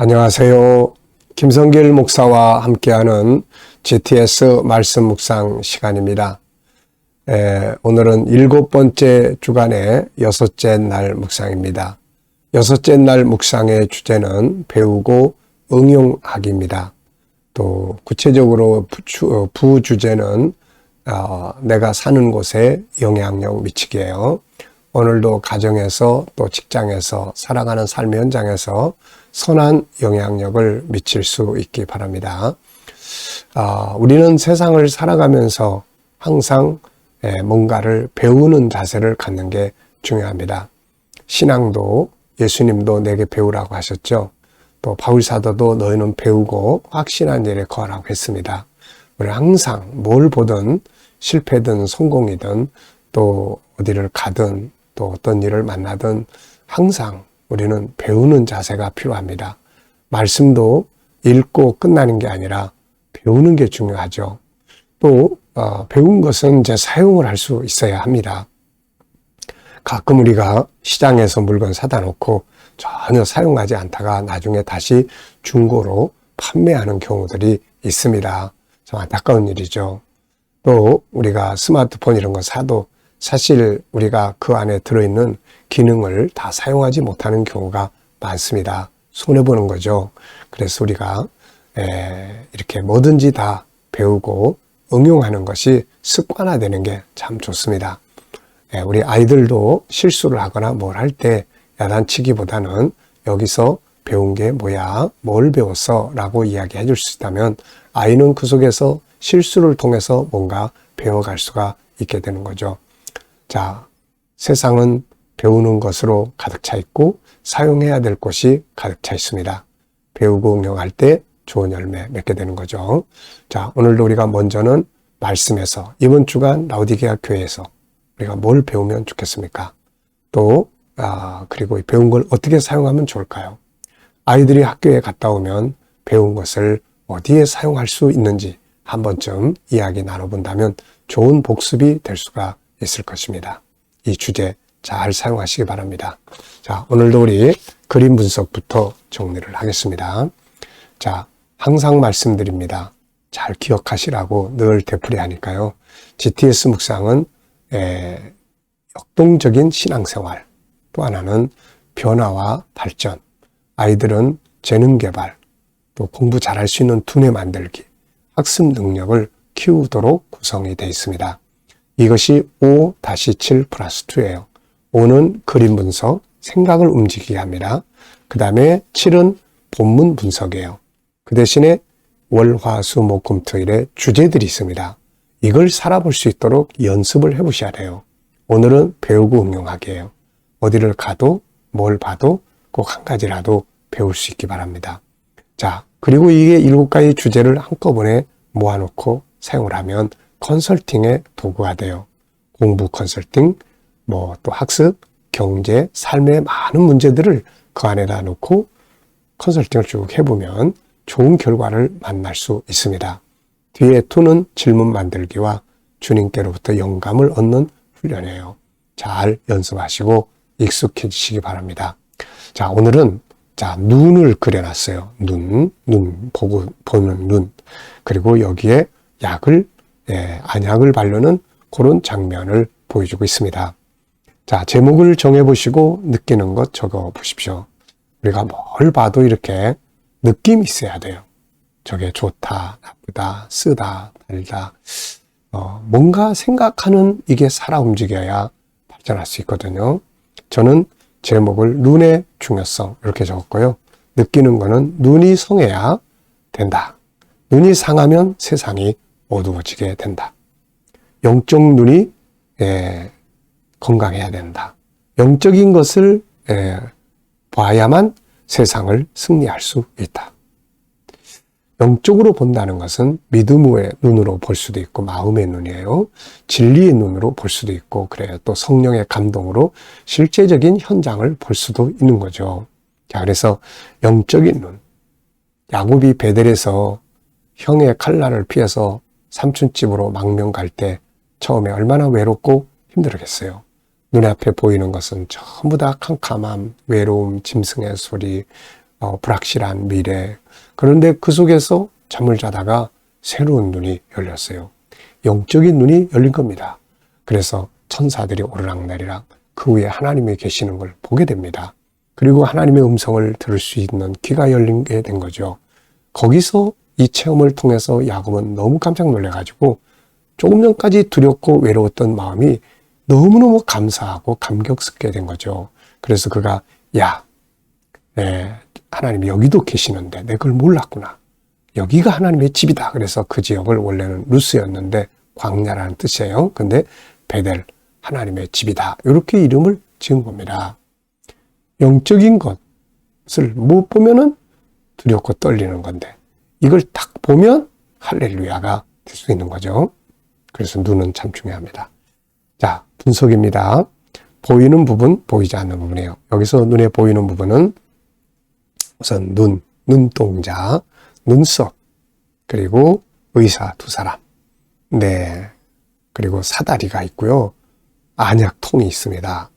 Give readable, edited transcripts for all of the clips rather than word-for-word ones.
안녕하세요. 김성길 목사와 함께하는 GTS 말씀 묵상 시간입니다. 오늘은 7번째 주간의 6째 날 묵상입니다. 6째 날 묵상의 주제는 배우고 응용하기입니다. 또 구체적으로 부주제는 내가 사는 곳에 영향력 미치기예요. 오늘도 가정에서 또 직장에서 살아가는 삶의 현장에서 선한 영향력을 미칠 수 있기 바랍니다. 우리는 세상을 살아가면서 항상 뭔가를 배우는 자세를 갖는 게 중요합니다. 신앙도 예수님도 내게 배우라고 하셨죠. 또 바울사도도 너희는 배우고 확신한 일에 거하라고 했습니다. 우리 항상 뭘 보든 실패든 성공이든 또 어디를 가든 또 어떤 일을 만나든 항상 우리는 배우는 자세가 필요합니다. 말씀도 읽고 끝나는 게 아니라 배우는 게 중요하죠. 또 배운 것은 이제 사용을 할 수 있어야 합니다. 가끔 우리가 시장에서 물건 사다 놓고 전혀 사용하지 않다가 나중에 다시 중고로 판매하는 경우들이 있습니다. 좀 안타까운 일이죠. 또 우리가 스마트폰 이런 거 사도 사실 우리가 그 안에 들어있는 기능을 다 사용하지 못하는 경우가 많습니다. 손해보는 거죠. 그래서 우리가 이렇게 뭐든지 다 배우고 응용하는 것이 습관화되는 게 참 좋습니다. 우리 아이들도 실수를 하거나 뭘 할 때 야단치기보다는 여기서 배운 게 뭐야? 뭘 배웠어? 라고 이야기해 줄 수 있다면 아이는 그 속에서 실수를 통해서 뭔가 배워갈 수가 있게 되는 거죠. 자, 세상은 배우는 것으로 가득 차 있고 사용해야 될 것이 가득 차 있습니다. 배우고 응용할 때 좋은 열매 맺게 되는 거죠. 자, 오늘도 우리가 먼저는 말씀에서 이번 주간 라오디게아 교회에서 우리가 뭘 배우면 좋겠습니까? 또 그리고 배운 걸 어떻게 사용하면 좋을까요? 아이들이 학교에 갔다 오면 배운 것을 어디에 사용할 수 있는지 한 번쯤 이야기 나눠본다면 좋은 복습이 될 수가 있을 것입니다. 이 주제 잘 사용하시기 바랍니다. 자, 오늘도 우리 그림 분석부터 정리를 하겠습니다. 자, 항상 말씀드립니다. 잘 기억하시라고 늘 되풀이하니까요. GTS 묵상은 역동적인 신앙생활, 또 하나는 변화와 발전, 아이들은 재능 개발, 또 공부 잘할 수 있는 두뇌 만들기, 학습 능력을 키우도록 구성이 되어 있습니다. 이것이 5-7+2예요. 5는 그림 분석, 생각을 움직이게 합니다. 그 다음에 7은 본문 분석이에요. 그 대신에 월, 화, 수, 목, 금, 토일에 주제들이 있습니다. 이걸 살아볼 수 있도록 연습을 해보셔야 돼요. 오늘은 배우고 응용하기예요. 어디를 가도 뭘 봐도 꼭 한 가지라도 배울 수 있기 바랍니다. 자, 그리고 이게 7가지 주제를 한꺼번에 모아놓고 사용을 하면 컨설팅의 도구가 돼요. 공부 컨설팅, 또 학습, 경제, 삶의 많은 문제들을 그 안에다 놓고 컨설팅을 쭉 해보면 좋은 결과를 만날 수 있습니다. 뒤에 2는 질문 만들기와 주님께로부터 영감을 얻는 훈련이에요. 잘 연습하시고 익숙해지시기 바랍니다. 자, 오늘은 눈을 그려놨어요. 보는 눈. 그리고 여기에 안약을 바르는 그런 장면을 보여주고 있습니다. 자, 제목을 정해보시고 느끼는 것 적어보십시오. 우리가 뭘 봐도 이렇게 느낌이 있어야 돼요. 저게 좋다, 나쁘다, 쓰다, 달다. 뭔가 생각하는 이게 살아 움직여야 발전할 수 있거든요. 저는 제목을 눈의 중요성 이렇게 적었고요. 느끼는 거는 눈이 성해야 된다. 눈이 상하면 세상이 어두워지게 된다. 영적 눈이 건강해야 된다. 영적인 것을 봐야만 세상을 승리할 수 있다. 영적으로 본다는 것은 믿음의 눈으로 볼 수도 있고 마음의 눈이에요. 진리의 눈으로 볼 수도 있고 그래요. 또 성령의 감동으로 실제적인 현장을 볼 수도 있는 거죠. 자, 그래서 영적인 눈. 야곱이 베델에서 형의 칼날을 피해서 삼촌집으로 망명 갈 때 처음에 얼마나 외롭고 힘들었겠어요. 눈앞에 보이는 것은 전부 다 캄캄함, 외로움, 짐승의 소리, 불확실한 미래. 그런데 그 속에서 잠을 자다가 새로운 눈이 열렸어요. 영적인 눈이 열린 겁니다. 그래서 천사들이 오르락내리락 그 위에 하나님이 계시는 걸 보게 됩니다. 그리고 하나님의 음성을 들을 수 있는 귀가 열리게 된 거죠. 거기서 이 체험을 통해서 야곱은 너무 깜짝 놀라가지고 조금 전까지 두렵고 외로웠던 마음이 너무너무 감사하고 감격스럽게 된 거죠. 그래서 그가 하나님이 여기도 계시는데 내가 그걸 몰랐구나. 여기가 하나님의 집이다. 그래서 그 지역을 원래는 루스였는데 광야라는 뜻이에요. 근데 베델, 하나님의 집이다. 이렇게 이름을 지은 겁니다. 영적인 것을 못 보면은 두렵고 떨리는 건데 이걸 딱 보면 할렐루야가 될 수 있는 거죠. 그래서 눈은 참 중요합니다. 자, 분석입니다. 보이는 부분, 보이지 않는 부분이에요. 여기서 눈에 보이는 부분은 우선 눈동자, 눈썹, 그리고 의사 두 사람. 네. 그리고 사다리가 있고요. 안약통이 있습니다.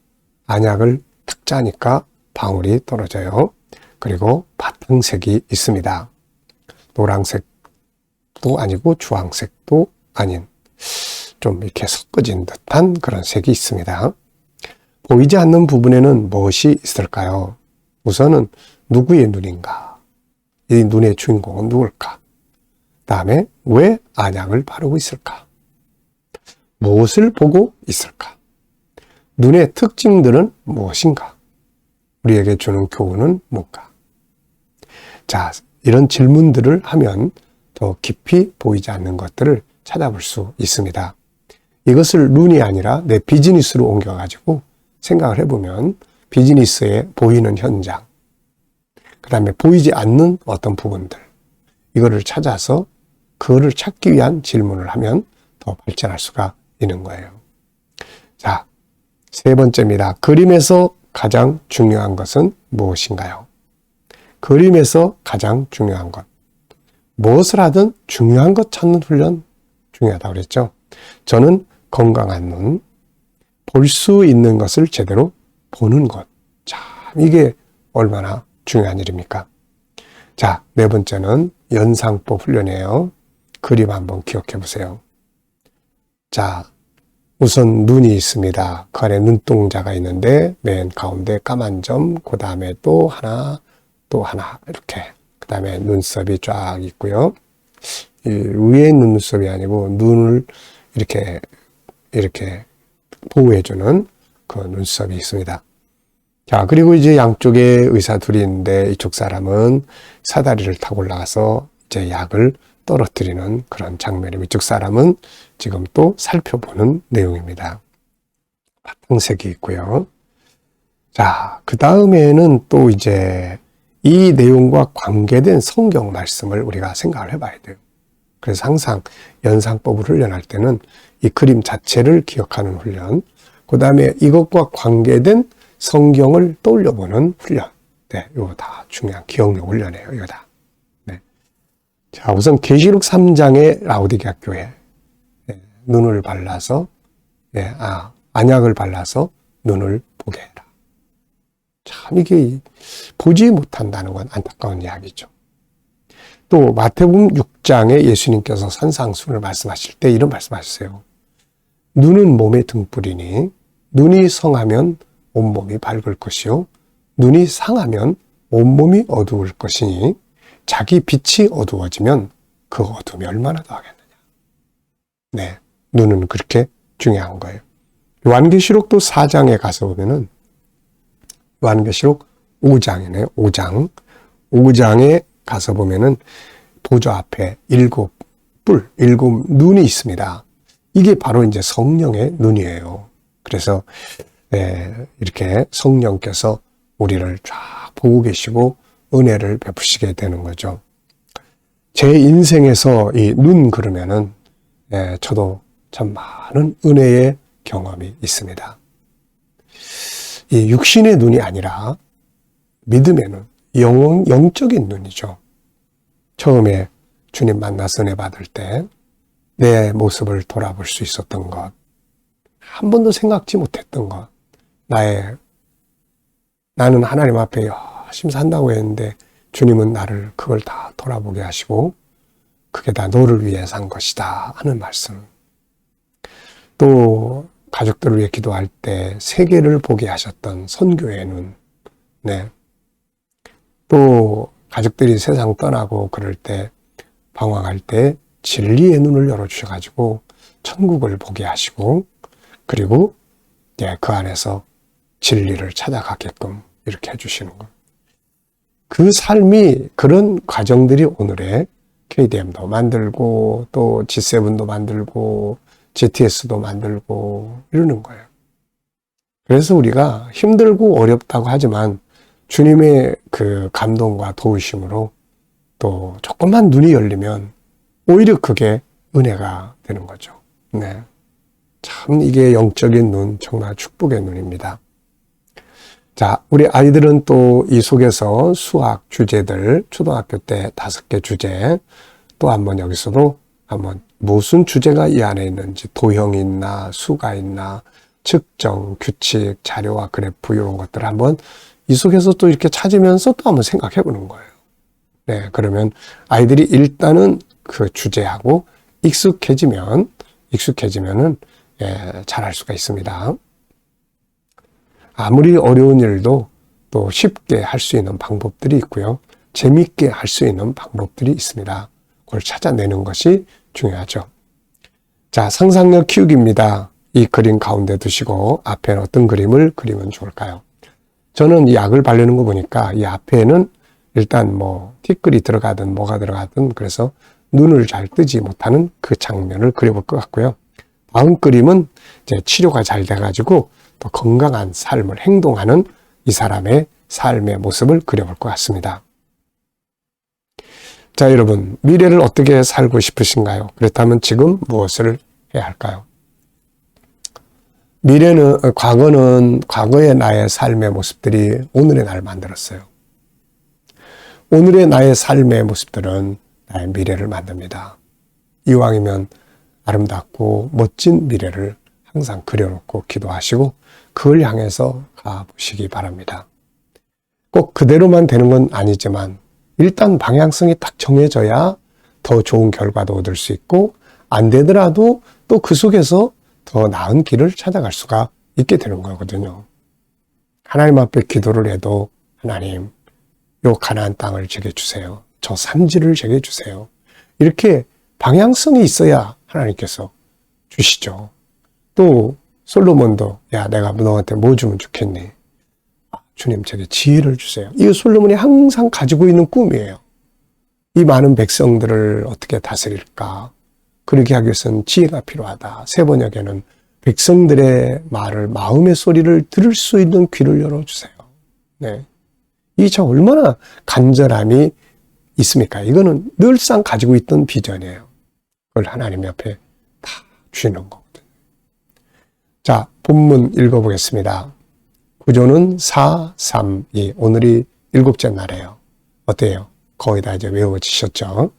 안약을 탁 짜니까 방울이 떨어져요. 그리고 바탕색이 있습니다. 노란색도 아니고 주황색도 아닌 좀 이렇게 섞어진 듯한 그런 색이 있습니다. 보이지 않는 부분에는 무엇이 있을까요? 우선은 누구의 눈인가? 이 눈의 주인공은 누굴까? 다음에 왜 안약을 바르고 있을까? 무엇을 보고 있을까? 눈의 특징들은 무엇인가? 우리에게 주는 교훈은 뭔가? 자, 이런 질문들을 하면 더 깊이 보이지 않는 것들을 찾아볼 수 있습니다. 이것을 눈이 아니라 내 비즈니스로 옮겨가지고 생각을 해보면 비즈니스에 보이는 현장, 그 다음에 보이지 않는 어떤 부분들, 이거를 찾아서 그거를 찾기 위한 질문을 하면 더 발전할 수가 있는 거예요. 자, 세 번째입니다. 그림에서 가장 중요한 것은 무엇인가요? 그림에서 가장 중요한 것. 무엇을 하든 중요한 것 찾는 훈련 중요하다고 그랬죠. 저는 건강한 눈, 볼 수 있는 것을 제대로 보는 것. 참, 이게 얼마나 중요한 일입니까? 자, 네 번째는 연상법 훈련이에요. 그림 한번 기억해 보세요. 자, 우선 눈이 있습니다. 그 안에 눈동자가 있는데 맨 가운데 까만 점, 그 다음에 또 하나, 이렇게. 그 다음에 눈썹이 쫙 있고요. 이 위에 눈썹이 아니고 눈을 이렇게 보호해주는 그 눈썹이 있습니다. 자, 그리고 이제 양쪽에 의사 둘이 있는데 이쪽 사람은 사다리를 타고 올라가서 이제 약을 떨어뜨리는 그런 장면이고 이쪽 사람은 지금 또 살펴보는 내용입니다. 바탕색이 있고요. 자, 그 다음에는 또 이제 이 내용과 관계된 성경 말씀을 우리가 생각을 해봐야 돼요. 그래서 항상 연상법을 훈련할 때는 이 그림 자체를 기억하는 훈련, 그 다음에 이것과 관계된 성경을 떠올려보는 훈련. 네, 이거 다 중요한 기억력 훈련이에요. 이거 다. 네. 자, 우선 계시록 3장의 라오디게아 교회. 네, 눈을 발라서, 안약을 발라서 눈을 보게 해라. 참 이게 보지 못한다는 건 안타까운 이야기죠. 또 마태복음 6장에 예수님께서 산상수훈을 말씀하실 때 이런 말씀하셨어요. 눈은 몸의 등불이니 눈이 성하면 온몸이 밝을 것이요 눈이 상하면 온몸이 어두울 것이니 자기 빛이 어두워지면 그 어둠이 얼마나 더하겠느냐. 네, 눈은 그렇게 중요한 거예요. 요한계시록도 4장에 가서 보면은 요한계시록 5장이네요. 5장에 가서 보면은 보좌 앞에 7 눈이 있습니다. 이게 바로 이제 성령의 눈이에요. 그래서 이렇게 성령께서 우리를 쫙 보고 계시고 은혜를 베푸시게 되는 거죠. 제 인생에서 이 눈 그러면은 저도 참 많은 은혜의 경험이 있습니다. 이 육신의 눈이 아니라 믿음의 눈, 영적인 눈이죠. 처음에 주님 만나서 은혜 받을 때 내 모습을 돌아볼 수 있었던 것, 한 번도 생각지 못했던 것, 나는 하나님 앞에 열심히 산다고 했는데 주님은 나를 그걸 다 돌아보게 하시고 그게 다 너를 위해 산 것이다 하는 말씀. 또 가족들을 위해 기도할 때 세계를 보게 하셨던 선교의 눈. 네. 또 가족들이 세상 떠나고 그럴 때 방황할 때 진리의 눈을 열어주셔가지고 천국을 보게 하시고 그리고 그 안에서 진리를 찾아가게끔 이렇게 해주시는 것. 그 삶이 그런 과정들이 오늘의 KDM도 만들고 또 G7도 만들고 GTS도 만들고 이러는 거예요. 그래서 우리가 힘들고 어렵다고 하지만 주님의 그 감동과 도우심으로 또 조금만 눈이 열리면 오히려 그게 은혜가 되는 거죠. 네. 참 이게 영적인 눈, 정말 축복의 눈입니다. 자, 우리 아이들은 또 이 속에서 수학 주제들, 초등학교 때 5개 주제, 또 한번 여기서도 한번 무슨 주제가 이 안에 있는지, 도형이 있나, 수가 있나, 측정, 규칙, 자료와 그래프 이런 것들을 한번 이 속에서 또 이렇게 찾으면서 또 한번 생각해 보는 거예요. 네, 그러면 아이들이 일단은 그 주제하고 익숙해지면은 잘할 수가 있습니다. 아무리 어려운 일도 또 쉽게 할 수 있는 방법들이 있고요. 재미있게 할 수 있는 방법들이 있습니다. 그걸 찾아내는 것이 중요하죠. 자, 상상력 키우기입니다. 이 그림 가운데 두시고 앞에 어떤 그림을 그리면 좋을까요? 저는 이 약을 바르는 거 보니까 이 앞에는 일단 뭐 티끌이 들어가든 뭐가 들어가든 그래서 눈을 잘 뜨지 못하는 그 장면을 그려볼 것 같고요. 다음 그림은 이제 치료가 잘 돼가지고 또 건강한 삶을 행동하는 이 사람의 삶의 모습을 그려볼 것 같습니다. 자, 여러분, 미래를 어떻게 살고 싶으신가요? 그렇다면 지금 무엇을 해야 할까요? 과거는 과거의 나의 삶의 모습들이 오늘의 나를 만들었어요. 오늘의 나의 삶의 모습들은 나의 미래를 만듭니다. 이왕이면 아름답고 멋진 미래를 항상 그려놓고 기도하시고 그걸 향해서 가보시기 바랍니다. 꼭 그대로만 되는 건 아니지만 일단 방향성이 딱 정해져야 더 좋은 결과도 얻을 수 있고 안 되더라도 또 그 속에서 더 나은 길을 찾아갈 수가 있게 되는 거거든요. 하나님 앞에 기도를 해도 하나님, 요 가나안 땅을 제게 주세요. 저 산지를 제게 주세요. 이렇게 방향성이 있어야 하나님께서 주시죠. 또 솔로몬도 야 내가 너한테 뭐 주면 좋겠니? 주님 제게 지혜를 주세요. 이 솔로몬이 항상 가지고 있는 꿈이에요. 이 많은 백성들을 어떻게 다스릴까? 그렇게 하기 위해서는 지혜가 필요하다. 세 번역에는 백성들의 말을 마음의 소리를 들을 수 있는 귀를 열어주세요. 네, 이 참 얼마나 간절함이 있습니까? 이거는 늘상 가지고 있던 비전이에요. 그걸 하나님 옆에 다 주시는 거거든요. 자, 본문 읽어보겠습니다. 구조는 4, 3, 2. 오늘이 7째 날이에요. 어때요? 거의 다 이제 외워지셨죠?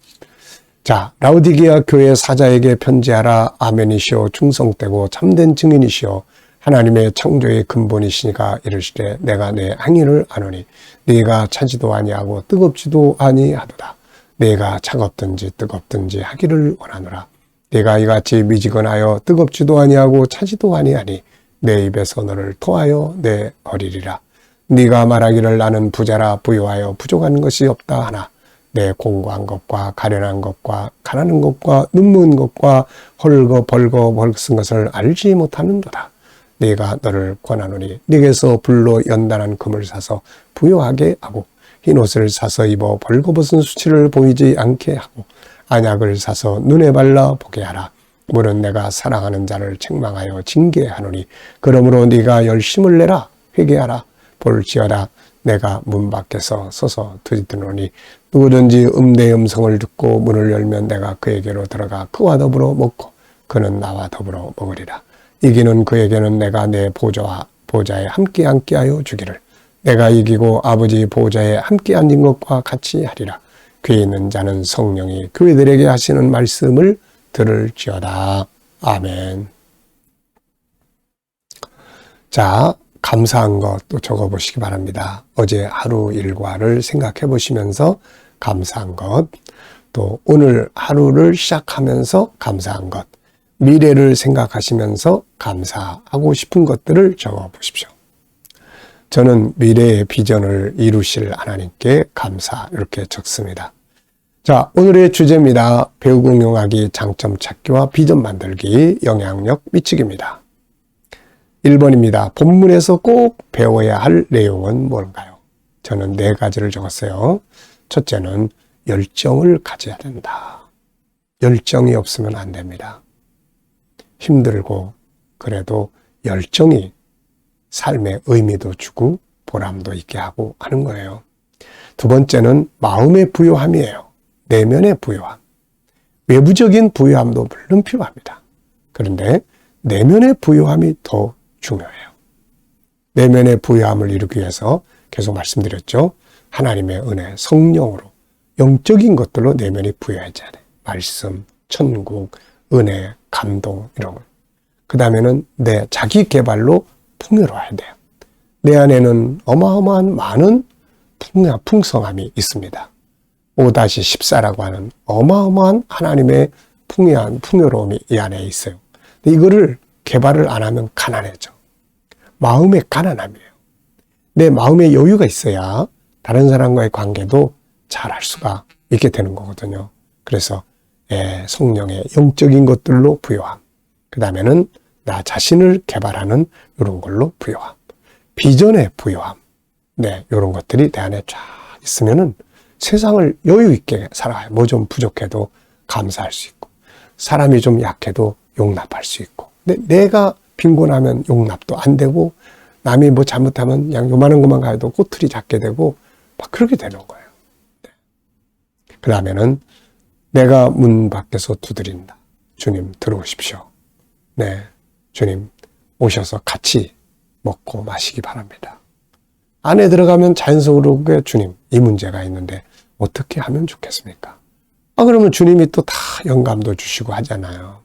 자, 라우디게아 교회 사자에게 편지하라. 아멘이시오. 충성되고 참된 증인이시오. 하나님의 창조의 근본이시니가 이르시되 내가 내 행위를 아노니 네가 차지도 아니하고 뜨겁지도 아니하도다. 네가 차갑든지 뜨겁든지 하기를 원하노라. 네가 이같이 미지근하여 뜨겁지도 아니하고 차지도 아니하니 내 입에서 너를 토하여 내버리리라. 네가 말하기를 나는 부자라 부유하여 부족한 것이 없다 하나 내 공고한 것과 가련한 것과 가난한 것과 눈먼 것과 벌거벗은 것을 알지 못하는도다. 네가 너를 권하노니 네게서 불로 연단한 금을 사서 부요하게 하고 흰옷을 사서 입어 벌거벗은 수치를 보이지 않게 하고 안약을 사서 눈에 발라 보게 하라. 물은 내가 사랑하는 자를 책망하여 징계하노니 그러므로 네가 열심을 내라. 회개하라. 볼지어다 내가 문 밖에서 서서 두드리노니 누구든지 내 음성을 듣고 문을 열면 내가 그에게로 들어가 그와 더불어 먹고 그는 나와 더불어 먹으리라. 이기는 그에게는 내가 내 보좌에 함께 앉게하여 주기를 내가 이기고 아버지 보좌에 함께 앉은 것과 같이 하리라. 귀에 있는 자는 성령이 교회들에게 하시는 말씀을 들을지어다. 아멘. 자, 감사한 것도 적어보시기 바랍니다. 어제 하루 일과를 생각해 보시면서 감사한 것, 또 오늘 하루를 시작하면서 감사한 것, 미래를 생각하시면서 감사하고 싶은 것들을 적어보십시오. 저는 미래의 비전을 이루실 하나님께 감사 이렇게 적습니다. 자, 오늘의 주제입니다. 배우공용하기, 장점 찾기와 비전 만들기, 영향력 미치기입니다. 1번입니다. 본문에서 꼭 배워야 할 내용은 뭘까요? 저는 4가지를 적었어요. 첫째는 열정을 가져야 된다. 열정이 없으면 안 됩니다. 힘들고 그래도 열정이 삶의 의미도 주고 보람도 있게 하고 하는 거예요. 2번째는 마음의 부요함이에요. 내면의 부요함. 외부적인 부요함도 물론 필요합니다. 그런데 내면의 부요함이 더 중요해요. 내면의 부요함을 이루기 위해서 계속 말씀드렸죠. 하나님의 은혜, 성령으로 영적인 것들로 내면이 부여해져야 돼. 말씀, 천국, 은혜, 감동 이런 걸. 그 다음에는 내 자기 개발로 풍요로워야 돼요. 내 안에는 어마어마한 많은 풍성함이 있습니다. 5-14라고 하는 어마어마한 하나님의 풍요한 풍요로움이 이 안에 있어요. 근데 이거를 개발을 안 하면 가난해져. 마음의 가난함이에요. 내 마음에 여유가 있어야 다른 사람과의 관계도 잘 할 수가 있게 되는 거거든요. 그래서 성령의 영적인 것들로 부요함. 그 다음에는 나 자신을 개발하는 이런 걸로 부요함. 비전의 부요함. 네, 이런 것들이 내 안에 쫙 있으면은 세상을 여유 있게 살아가요. 뭐 좀 부족해도 감사할 수 있고, 사람이 좀 약해도 용납할 수 있고. 근데 내가 빈곤하면 용납도 안 되고, 남이 뭐 잘못하면 그냥 요만한 것만 가도 꼬투리 잡게 되고, 막 그렇게 되는 거예요. 네. 그 다음에는 내가 문 밖에서 두드린다. 주님 들어오십시오. 네, 주님 오셔서 같이 먹고 마시기 바랍니다. 안에 들어가면 자연스럽게 주님 이 문제가 있는데 어떻게 하면 좋겠습니까? 그러면 주님이 또 다 영감도 주시고 하잖아요.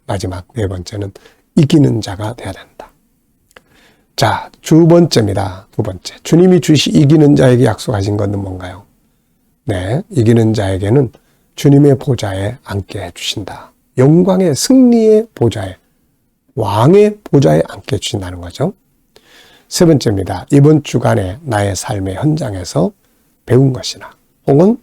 마지막 4번째는 이기는 자가 돼야 된다. 자, 2번째입니다. 2번째. 주님이 이기는 자에게 약속하신 것은 뭔가요? 네, 이기는 자에게는 주님의 보좌에 앉게 해주신다. 영광의 승리의 보좌에, 왕의 보좌에 앉게 해주신다는 거죠. 3번째입니다. 이번 주간에 나의 삶의 현장에서 배운 것이나 혹은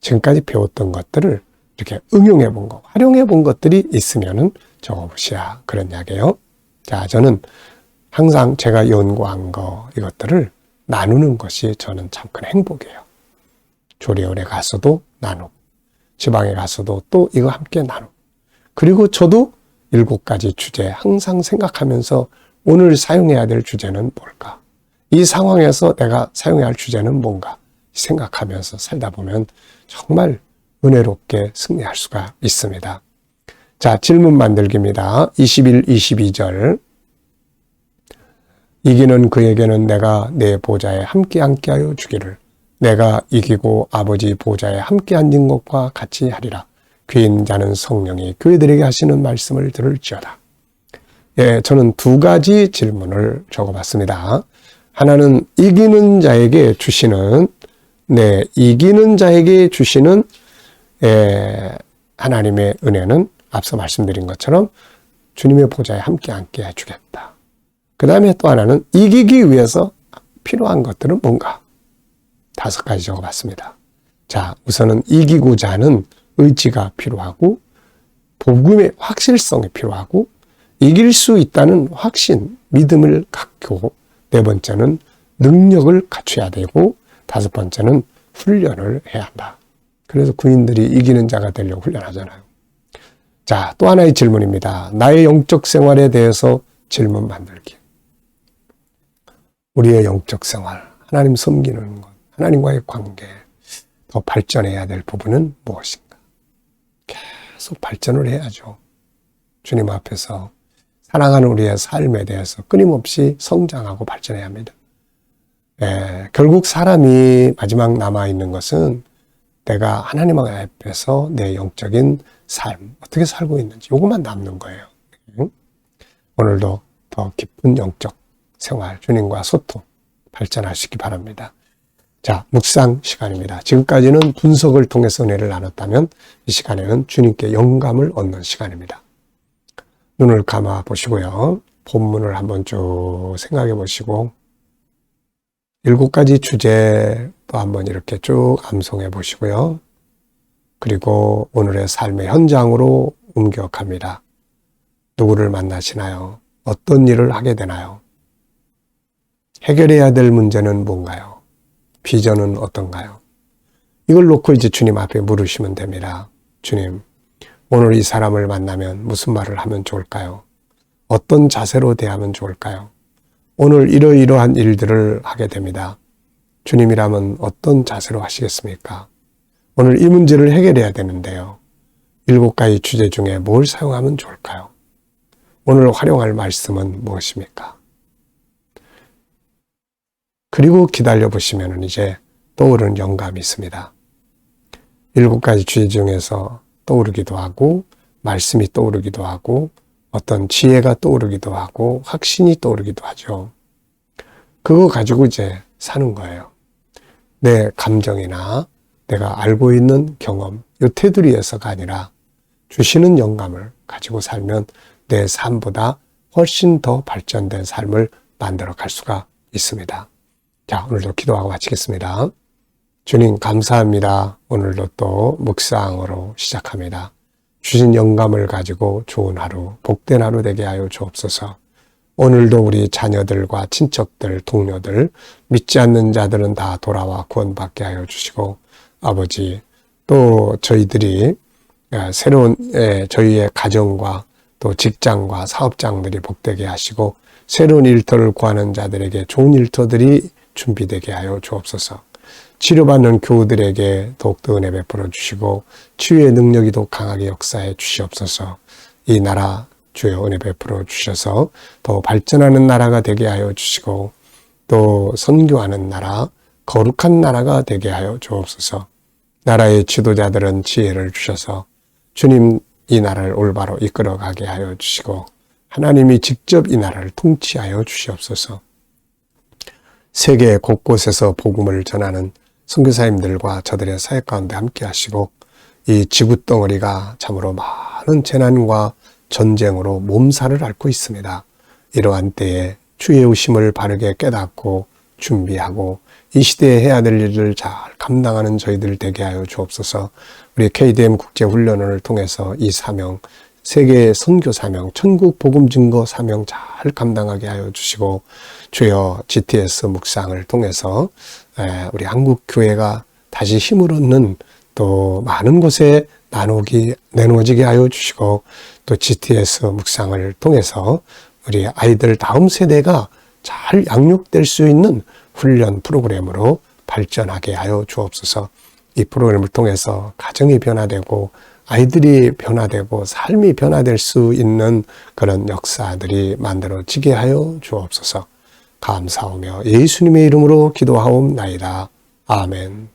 지금까지 배웠던 것들을 이렇게 응용해 본 것, 활용해 본 것들이 있으면은 적어보시라. 그런 이야기예요. 자, 저는 항상 제가 연구한 거 이것들을 나누는 것이 저는 참 큰 행복이에요. 조리원에 가서도 나누고 지방에 가서도 또 이거 함께 나누고 그리고 저도 7가지 주제 항상 생각하면서 오늘 사용해야 될 주제는 뭘까? 이 상황에서 내가 사용해야 할 주제는 뭔가 생각하면서 살다 보면 정말 은혜롭게 승리할 수가 있습니다. 자, 질문 만들기입니다. 21, 22절. 이기는 그에게는 내가 내 보좌에 함께 하여 주기를 내가 이기고 아버지 보좌에 함께 앉은 것과 같이 하리라. 귀인 자는 성령이 그들에게 하시는 말씀을 들을지어다. 예, 저는 2가지 질문을 적어봤습니다. 하나는 이기는 자에게 주시는 이기는 자에게 주시는 하나님의 은혜는 앞서 말씀드린 것처럼 주님의 보좌에 함께 앉게 해주겠다. 그 다음에 또 하나는 이기기 위해서 필요한 것들은 뭔가? 5가지 적어봤습니다. 자, 우선은 이기고자 하는 의지가 필요하고 복음의 확실성이 필요하고 이길 수 있다는 확신, 믿음을 갖고 4번째는 능력을 갖춰야 되고 5번째는 훈련을 해야 한다. 그래서 군인들이 이기는 자가 되려고 훈련하잖아요. 자, 또 하나의 질문입니다. 나의 영적 생활에 대해서 질문 만들기. 우리의 영적 생활, 하나님 섬기는 것, 하나님과의 관계, 더 발전해야 될 부분은 무엇인가? 계속 발전을 해야죠. 주님 앞에서 사랑하는 우리의 삶에 대해서 끊임없이 성장하고 발전해야 합니다. 결국 사람이 마지막 남아있는 것은 내가 하나님 앞에서 내 영적인 삶, 어떻게 살고 있는지 이것만 남는 거예요. 오늘도 더 깊은 영적 생활, 주님과 소통 발전하시기 바랍니다. 자, 묵상 시간입니다. 지금까지는 분석을 통해서 은혜를 나눴다면 이 시간에는 주님께 영감을 얻는 시간입니다. 눈을 감아 보시고요. 본문을 한번 쭉 생각해 보시고 7가지 주제 또 한번 이렇게 쭉 암송해 보시고요. 그리고 오늘의 삶의 현장으로 옮겨갑니다. 누구를 만나시나요? 어떤 일을 하게 되나요? 해결해야 될 문제는 뭔가요? 비전은 어떤가요? 이걸 놓고 이제 주님 앞에 물으시면 됩니다. 주님, 오늘 이 사람을 만나면 무슨 말을 하면 좋을까요? 어떤 자세로 대하면 좋을까요? 오늘 이러이러한 일들을 하게 됩니다. 주님이라면 어떤 자세로 하시겠습니까? 오늘 이 문제를 해결해야 되는데요. 7가지 주제 중에 뭘 사용하면 좋을까요? 오늘 활용할 말씀은 무엇입니까? 그리고 기다려 보시면 이제 떠오르는 영감이 있습니다. 7가지 주제 중에서 떠오르기도 하고 말씀이 떠오르기도 하고 어떤 지혜가 떠오르기도 하고 확신이 떠오르기도 하죠. 그거 가지고 이제 사는 거예요. 내 감정이나 내가 알고 있는 경험, 요 테두리에서가 아니라 주시는 영감을 가지고 살면 내 삶보다 훨씬 더 발전된 삶을 만들어 갈 수가 있습니다. 자, 오늘도 기도하고 마치겠습니다. 주님 감사합니다. 오늘도 또 묵상으로 시작합니다. 주신 영감을 가지고 좋은 하루, 복된 하루 되게 하여 주옵소서. 오늘도 우리 자녀들과 친척들, 동료들, 믿지 않는 자들은 다 돌아와 구원받게 하여 주시고 아버지, 또 저희들이 새로운 저희의 가정과 또 직장과 사업장들이 복되게 하시고 새로운 일터를 구하는 자들에게 좋은 일터들이 준비되게 하여 주옵소서. 치료받는 교우들에게 더욱더 은혜 베풀어 주시고 치유의 능력이 더 강하게 역사해 주시옵소서. 이 나라 주여 은혜 베풀어 주셔서 더 발전하는 나라가 되게 하여 주시고 또 선교하는 나라, 거룩한 나라가 되게 하여 주옵소서. 나라의 지도자들은 지혜를 주셔서 주님 이 나라를 올바로 이끌어가게 하여 주시고 하나님이 직접 이 나라를 통치하여 주시옵소서. 세계 곳곳에서 복음을 전하는 선교사님들과 저들의 사역 가운데 함께 하시고 이 지구 덩어리가 참으로 많은 재난과 전쟁으로 몸살을 앓고 있습니다. 이러한 때에 주의 오심을 바르게 깨닫고 준비하고 이 시대에 해야 될 일을 잘 감당하는 저희들 되게 하여 주옵소서. 우리 KDM 국제훈련원을 통해서 이 사명, 세계의 선교 사명, 천국 복음 증거 사명 잘 감당하게 하여 주시고 주여 GTS 묵상을 통해서 우리 한국 교회가 다시 힘을 얻는 또 많은 곳에 나누어지게 하여 주시고 또 GTS 묵상을 통해서 우리 아이들 다음 세대가 잘 양육될 수 있는 훈련 프로그램으로 발전하게 하여 주옵소서. 이 프로그램을 통해서 가정이 변화되고 아이들이 변화되고 삶이 변화될 수 있는 그런 역사들이 만들어지게 하여 주옵소서. 감사하며 예수님의 이름으로 기도하옵나이다. 아멘.